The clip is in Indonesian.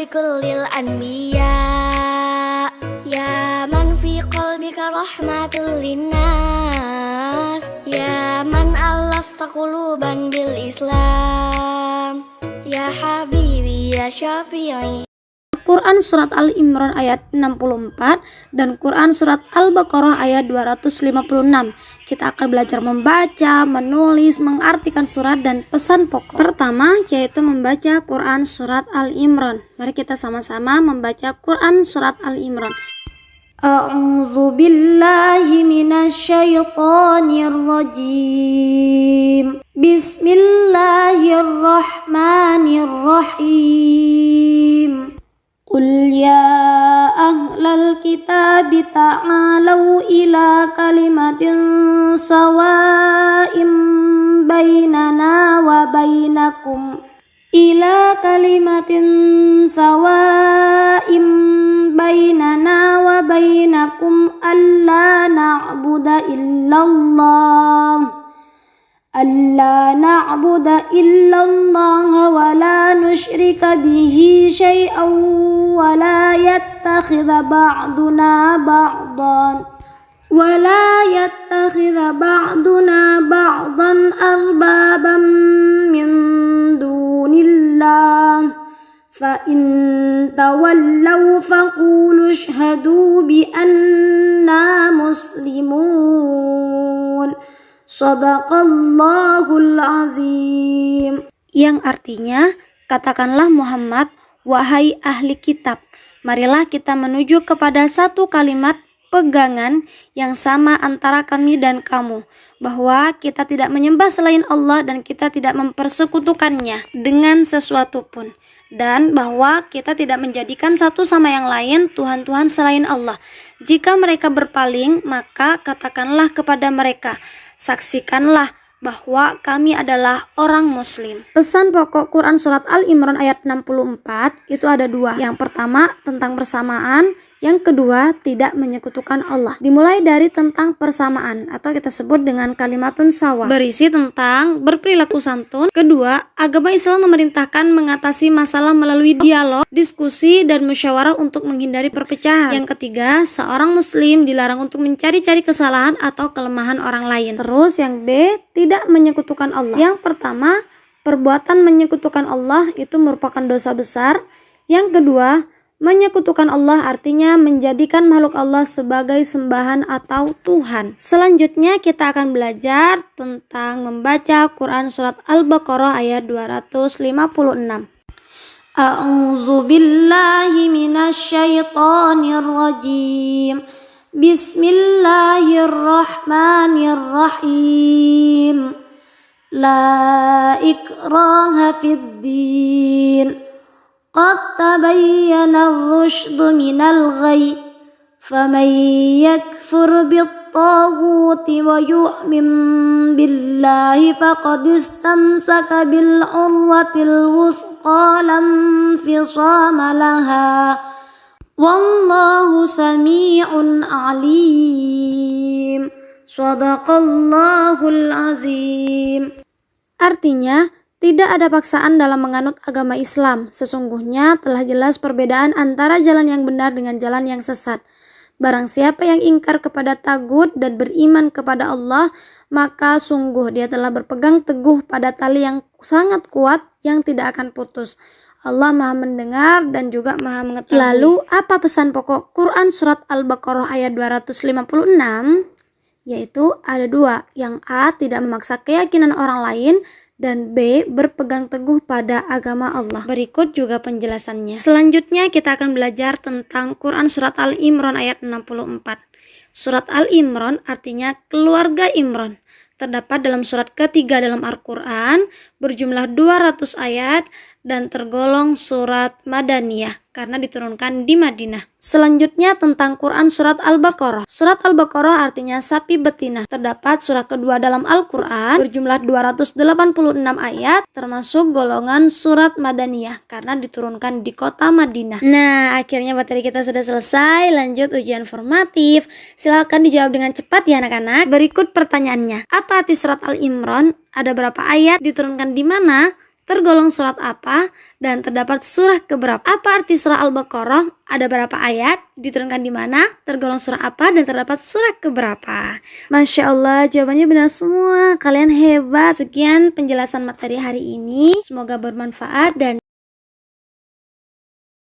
لكل الأنبياء يا من في قلبك رحمة للناس يا من ألفت قلوبا بالإسلام يا حبيبي يا شافعي. Quran Surat Al-Imran ayat 64 dan Quran Surat Al-Baqarah ayat 256. Kita akan belajar membaca, menulis, mengartikan surat dan pesan pokok. Pertama yaitu membaca Quran Surat Al-Imran. Mari kita sama-sama membaca Quran Surat Al-Imran. A'udzu billahi minasyaitonir rajim. Bismillahirrahmanirrahim. Qul ya ahlal kitabi ta'alau ila kalimatin sawa'im bainana wa bainakum ila kalimatin sawa'im bainana wa bainakum alla na'budu illallah ألا نعبد إلا الله ولا نشرك به شيئا ولا يتخذ بعضنا بعضا أربابا من دون الله فإن تولوا فقولوا اشهدوا بأننا مسلمون. Shadaqallahul azim. Yang artinya, katakanlah Muhammad, wahai ahli kitab, marilah kita menuju kepada satu kalimat pegangan yang sama antara kami dan kamu, bahwa kita tidak menyembah selain Allah dan kita tidak mempersekutukannya dengan sesuatu pun, dan bahwa kita tidak menjadikan satu sama yang lain Tuhan-Tuhan selain Allah. Jika mereka berpaling, maka katakanlah kepada mereka, saksikanlah bahwa kami adalah orang muslim. Pesan pokok Quran Surat Al-Imran ayat 64 itu ada dua. Yang pertama tentang persamaan, yang kedua tidak menyekutukan Allah. Dimulai dari tentang persamaan atau kita sebut dengan kalimatun sawa, berisi tentang berperilaku santun. Kedua, agama Islam memerintahkan mengatasi masalah melalui dialog, diskusi, dan musyawarah untuk menghindari perpecahan. Yang ketiga, seorang muslim dilarang untuk mencari-cari kesalahan atau kelemahan orang lain. Terus yang B, tidak menyekutukan Allah. Yang pertama, perbuatan menyekutukan Allah itu merupakan dosa besar. Yang kedua, menyekutukan Allah artinya menjadikan makhluk Allah sebagai sembahan atau Tuhan. Selanjutnya kita akan belajar tentang membaca Quran Surat Al-Baqarah ayat 256. A'udzu billahi minasyaitonir rajim. Bismillahirrahmanirrahim. La ikraha fid din. قد تبين الرشد من الغي فمن يكفر بالطاغوت ويؤمن بالله فقد استمسك بالعروة الوثقى لا انفصام لها والله سميع عليم. Shadaqallahul azim. Artinya, tidak ada paksaan dalam menganut agama Islam. Sesungguhnya telah jelas perbedaan antara jalan yang benar dengan jalan yang sesat. Barang siapa yang ingkar kepada tagut dan beriman kepada Allah, maka sungguh dia telah berpegang teguh pada tali yang sangat kuat yang tidak akan putus. Allah Maha mendengar dan juga Maha mengetahui. Lalu apa pesan pokok Quran Surat Al-Baqarah ayat 256? Yaitu ada dua. Yang A, tidak memaksa keyakinan orang lain, dan B, berpegang teguh pada agama Allah. Berikut juga penjelasannya. Selanjutnya kita akan belajar tentang Quran Surat Al-Imran ayat 64. Surat Al-Imran artinya keluarga Imran. Terdapat dalam surat ketiga dalam Al-Quran, berjumlah 200 ayat dan tergolong surat Madaniyah karena diturunkan di Madinah. Selanjutnya tentang Quran Surat Al-Baqarah. Surat Al-Baqarah artinya sapi betina. Terdapat surah kedua dalam Al-Quran berjumlah 286 ayat termasuk golongan surat Madaniyah karena diturunkan di kota Madinah. Nah, akhirnya materi kita sudah selesai. Lanjut ujian formatif. Silakan dijawab dengan cepat ya anak-anak. Berikut pertanyaannya. Apa arti surat Al-Imran? Ada berapa ayat? Diturunkan di mana? tergolong surat apa, dan terdapat surah keberapa. Apa arti surah Al-Baqarah? Ada berapa ayat? Diturunkan di mana? Tergolong surah apa? Dan terdapat surah keberapa? Masya Allah, jawabannya benar semua. Kalian hebat. Sekian penjelasan materi hari ini. Semoga bermanfaat dan